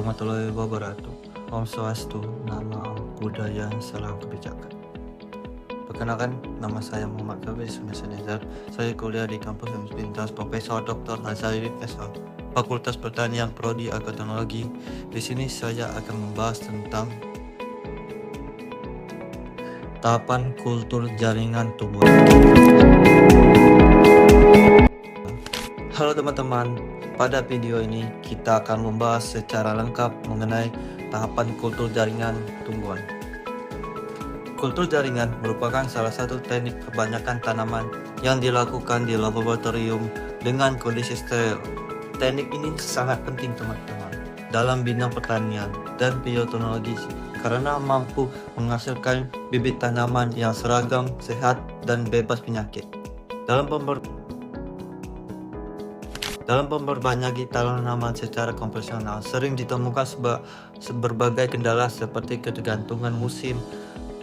Warahmatullahi wabarakatuh. Om Swastiastu, Namo Buddhaya, Salam Kebijakan. Perkenalkan, nama saya Muhammad Kabir Sunnazar. Saya kuliah di kampus Universitas Profesor Dr. Hazari Esal, Fakultas Pertanian Prodi Agroteknologi. Di sini saya akan membahas tentang tahapan kultur jaringan tumbuhan. Halo teman-teman, pada video ini kita akan membahas secara lengkap mengenai tahapan kultur jaringan tumbuhan. Kultur jaringan merupakan salah satu teknik kebanyakan tanaman yang dilakukan di laboratorium dengan kondisi steril. Teknik ini sangat penting teman-teman dalam bidang pertanian dan bioteknologi karena mampu menghasilkan bibit tanaman yang seragam, sehat, dan bebas penyakit. Dalam memperbanyak tanaman secara konvensional, sering ditemukan berbagai kendala seperti ketergantungan musim,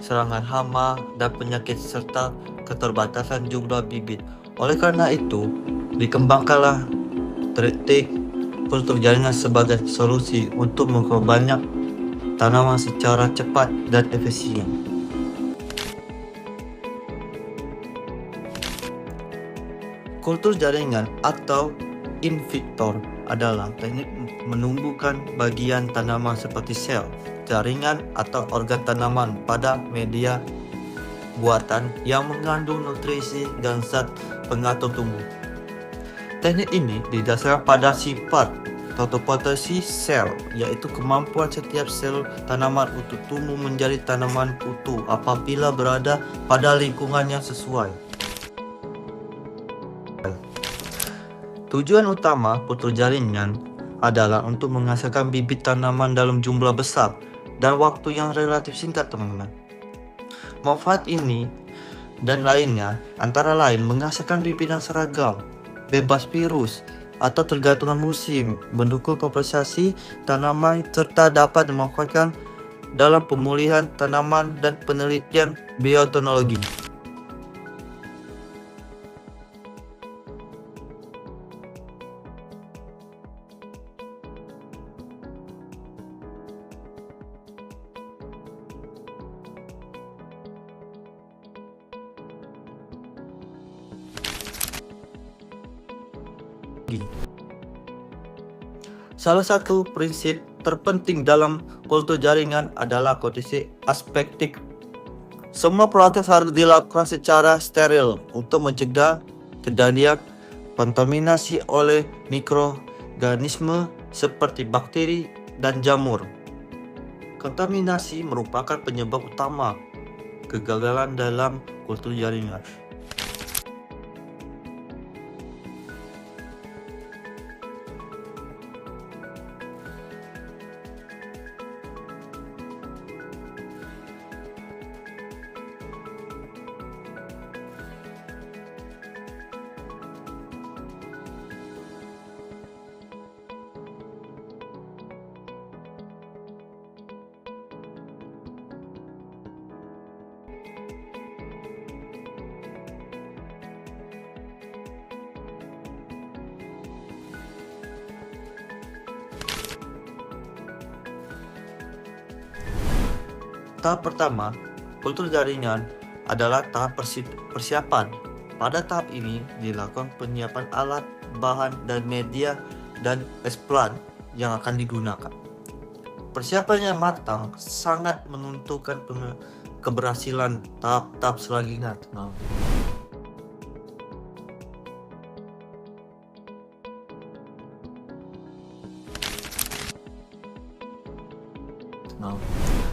serangan hama, dan penyakit serta keterbatasan jumlah bibit. Oleh karena itu, dikembangkanlah teknik kultur jaringan sebagai solusi untuk memperbanyak tanaman secara cepat dan efisien. Kultur jaringan atau in vitro adalah teknik menumbuhkan bagian tanaman seperti sel, jaringan, atau organ tanaman pada media buatan yang mengandung nutrisi dan zat pengatur tumbuh. Teknik ini didasarkan pada sifat fotosintesis sel, yaitu kemampuan setiap sel tanaman untuk tumbuh menjadi tanaman utuh apabila berada pada lingkungan yang sesuai. Tujuan utama kultur jaringan adalah untuk menghasilkan bibit tanaman dalam jumlah besar dan waktu yang relatif singkat, teman-teman. Manfaat ini dan lainnya antara lain menghasilkan bibit yang seragam, bebas virus atau tergantungan musim, mendukung kompensasi tanaman serta dapat dimanfaatkan dalam pemulihan tanaman dan penelitian bioteknologi. Salah satu prinsip terpenting dalam kultur jaringan adalah kondisi aspektif. Semua proses harus dilakukan secara steril untuk mencegah terjadinya kontaminasi oleh mikroorganisme seperti bakteri dan jamur. Kontaminasi merupakan penyebab utama kegagalan dalam kultur jaringan. Tahap pertama, kultur jaringan adalah tahap persiapan. Pada tahap ini dilakukan penyiapan alat, bahan, dan media dan eksplan yang akan digunakan. Persiapan yang matang sangat menentukan keberhasilan tahap-tahap selanjutnya.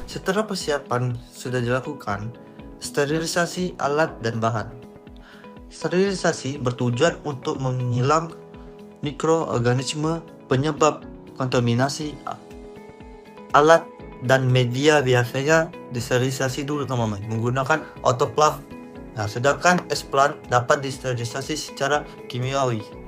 Setelah persiapan sudah dilakukan, sterilisasi alat dan bahan. Sterilisasi bertujuan untuk menghilang mikroorganisme penyebab kontaminasi alat dan media. Biasanya disterilisasi dulu teman-teman menggunakan autoclave. Sedangkan eksplan dapat disterilisasi secara kimiawi.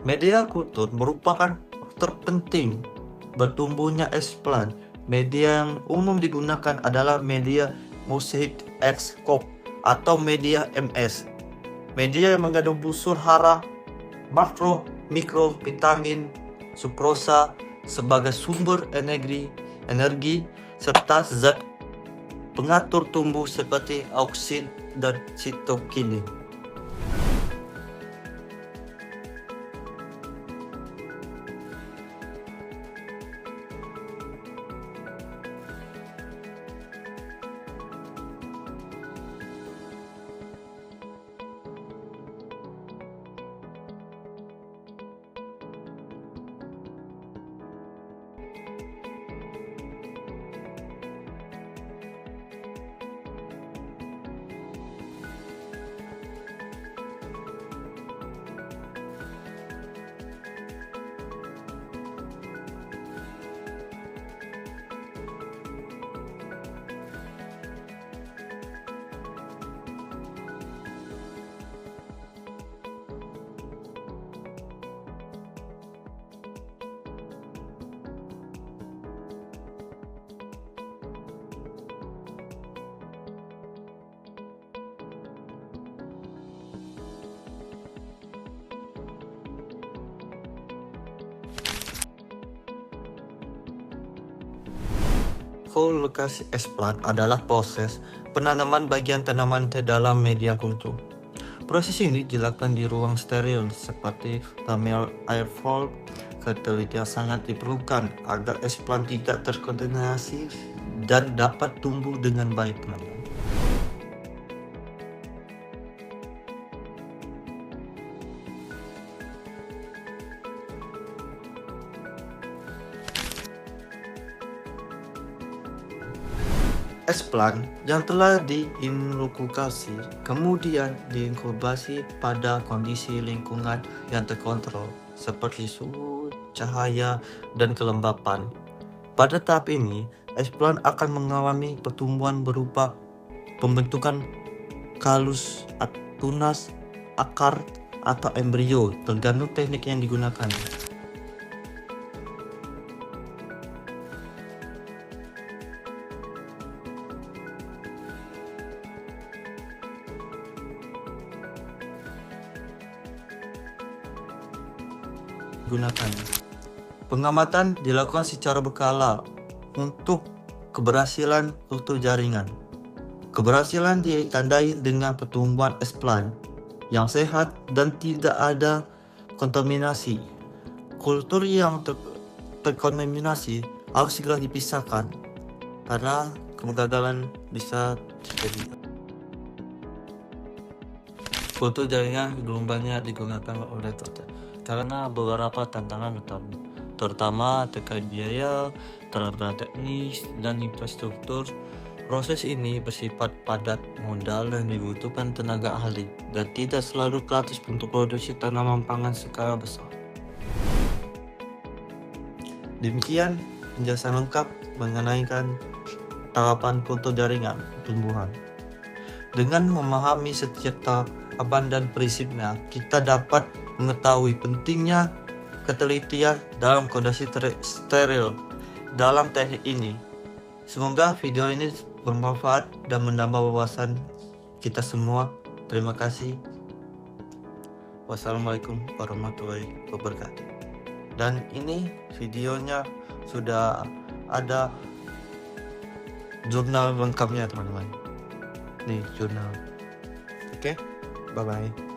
Media kultur merupakan faktor penting bertumbuhnya explant. Media yang umum digunakan adalah media musik ekskop atau media MS. Media yang mengandung unsur hara, makro, mikro, vitamin, sukrosa sebagai sumber energi serta zat pengatur tumbuh seperti auksin dan sitokinin. Kolokasi explant adalah proses penanaman bagian tanaman ke dalam media kultur. Proses ini dilakukan di ruang steril seperti thermal airflow. Ketelitian sangat diperlukan agar explant tidak terkontaminasi dan dapat tumbuh dengan baik. Explant yang telah diinokulasi kemudian diinkubasi pada kondisi lingkungan yang terkontrol seperti suhu, cahaya, dan kelembapan. Pada tahap ini, explant akan mengalami pertumbuhan berupa pembentukan kalus, tunas, akar, atau embrio tergantung teknik yang digunakan. Pengamatan dilakukan secara berkala untuk keberhasilan kultur jaringan. Keberhasilan ditandai dengan pertumbuhan explant yang sehat dan tidak ada kontaminasi. Kultur yang terkontaminasi harus segera dipisahkan karena kegagalan bisa terjadi. Kultur jaringan belum banyak digunakan oleh karena beberapa tantangan terutama terkait biaya, keterbatasan teknis, dan infrastruktur. Proses ini bersifat padat, modal dan dibutuhkan tenaga ahli dan tidak selalu gratis untuk produksi tanaman pangan skala besar. Demikian penjelasan lengkap mengenai tahapan kultur jaringan tumbuhan. Dengan memahami setiap tahapan dan prinsipnya, kita dapat mengetahui pentingnya ketelitian dalam kondisi steril dalam teknik ini. Semoga video ini bermanfaat dan menambah wawasan kita semua. Terima kasih. Wassalamualaikum warahmatullahi wabarakatuh. Dan ini videonya sudah ada jurnal lengkapnya teman-teman. Nih jurnal. Oke, bye bye.